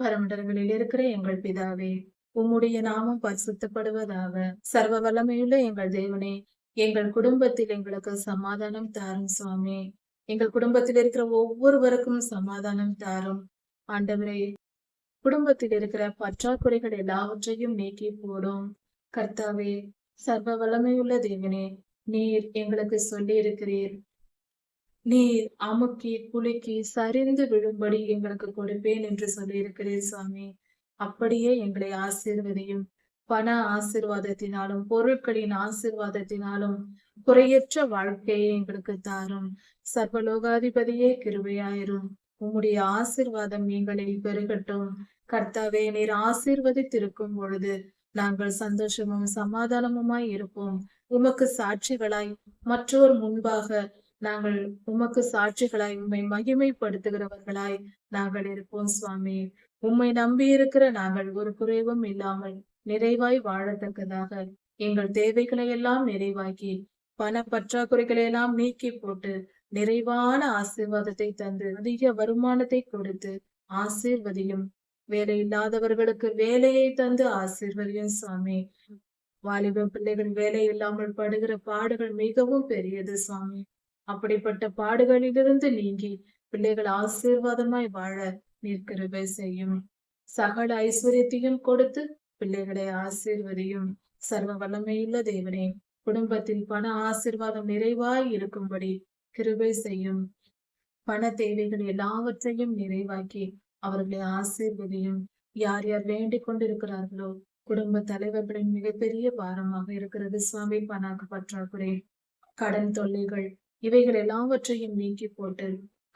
பரமண்டலங்களில் இருக்கிற எங்கள் பிதாவே, உம்முடைய நாமம் பரிசுத்தப்படுவதாக. சர்வ வல்லமையுள்ள எங்கள் தேவனே, எங்கள் குடும்பத்தில் எங்களுக்கு சமாதானம் தாரும் சுவாமி. எங்கள் குடும்பத்தில் இருக்கிற ஒவ்வொருவருக்கும் சமாதானம் தாரும் ஆண்டவரே. குடும்பத்தில் இருக்கிற பற்றாக்குறைகள் எல்லாவற்றையும் நீக்கி போடும் கர்த்தாவே. சர்வ வல்லமையுள்ள தேவனே, நீர் எங்களுக்கு சொல்லி இருக்கிறீர், நீர் அமுக்கி குலுக்கி சரிந்து விழும்படி எங்களுக்கு கொடுப்பேன் என்று சொல்லியிருக்கிறீர் சுவாமி. அப்படியே எங்களை ஆசீர்வதியும். பண ஆசீர்வாதத்தினாலும் பொருட்களின் ஆசீர்வாதத்தினாலும் குறையற்ற வாழ்க்கையை எங்களுக்கு தாரும். சர்வலோகாதிபதியே கிருபையாயிரும். உம்முடைய ஆசீர்வாதம் எங்களில் பெருகட்டும். கர்த்தாவே, நீர் ஆசீர்வதித்திருக்கும் பொழுது நாங்கள் சந்தோஷமும் சமாதானமுமாய் இருப்போம். உமக்கு சாட்சிகளாய் மற்றோர் முன்பாக நாங்கள் உமக்கு சாட்சிகளாய் உம்மை மகிமைப்படுத்துகிறவர்களாய் நாங்கள் இருப்போம் சுவாமி. உம்மை நம்பி இருக்கிற நாங்கள் ஒரு குறைவும் இல்லாமல் நிறைவாய் வாழத்தக்கதாக எங்கள் தேவைகளை எல்லாம் நிறைவாக்கி பண பற்றாக்குறைகளை எல்லாம் நீக்கி போட்டு நிறைவான ஆசீர்வாதத்தை தந்து அதிக வருமானத்தை கொடுத்து ஆசீர்வதியும். வேலை இல்லாதவர்களுக்கு வேலையை தந்து ஆசீர்வதியும் சுவாமி. வாலிப பிள்ளைகள் வேலை இல்லாமல் படுகிற பாடுகள் மிகவும் பெரியது சுவாமி. அப்படிப்பட்ட பாடுகளிலிருந்து நீங்கி பிள்ளைகள் ஆசீர்வாதமாய் வாழ நீர் கிருபை செய்யும். சகல ஐஸ்வர்யத்தையும் கொடுத்து பிள்ளைகளை ஆசீர்வதியும். சர்வ வல்லமையுள்ள தேவனே, குடும்பத்தில் பண ஆசீர்வாதம் நிறைவாய் இருக்கும்படி கிருபை செய்யும். பண தேவைகள் எல்லாவற்றையும் நிறைவாக்கி அவர்களை ஆசீர்வதியும். யார் யார் வேண்டிக் கொண்டிருக்கிறார்களோ, குடும்ப தலைவர்களின் மிகப்பெரிய பாரமாக இருக்கிறது சுவாமி பணக்கு பற்றாக்குறை, கடன் தொல்லைகள், இவைகள் எல்லாவற்றையும் நீக்கி போட்டு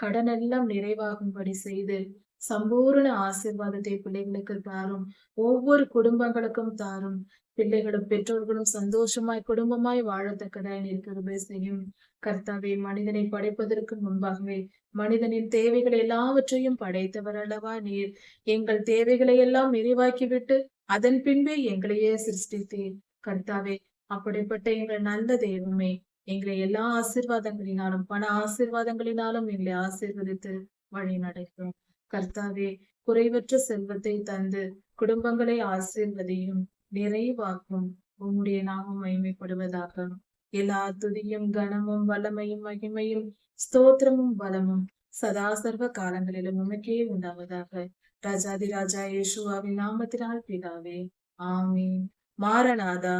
கடன் எல்லாம் நிறைவாகும்படி செய்து சம்பூர்ண ஆசீர்வாதத்தை பிள்ளைகளுக்கு தாரும். ஒவ்வொரு குடும்பங்களுக்கும் தாரும். பிள்ளைகளும் பெற்றோர்களும் சந்தோஷமாய் குடும்பமாய் வாழத்தக்கதாய் நீர் கிருபை செய்யும். கர்த்தாவே, மனிதனை படைப்பதற்கு முன்பாகவே மனிதனின் தேவைகள் எல்லாவற்றையும் படைத்தவர் அல்லவா நீர். எங்கள் தேவைகளை எல்லாம் நிறைவாக்கிவிட்டு அதன் பின்பே எங்களையே சிருஷ்டித்தீர். கர்த்தாவே, அப்படிப்பட்ட எங்கள் நல்ல தெய்வமே, எங்களை எல்லா ஆசீர்வாதங்களினாலும் பண ஆசீர்வாதங்களினாலும் எங்களை ஆசீர்வதித்து வழி நடக்கும். கர்த்தாவே, குறைவற்ற செல்வத்தை தந்து குடும்பங்களை ஆசீர்வதியும், நிறைவாக்கும். உம்முடைய நாமம் மகிமைப்படுவதாக. எல்லா துதியும் கனமும் வல்லமையும் மகிமையும் ஸ்தோத்திரமும் பலமும் சதா சர்வ காலங்களிலும் உமக்கே உண்டாவதாக. ராஜாதி ராஜா இயேசுவாவின் நாமத்தினால் பிதாவே, ஆமீன். மாரநாதா.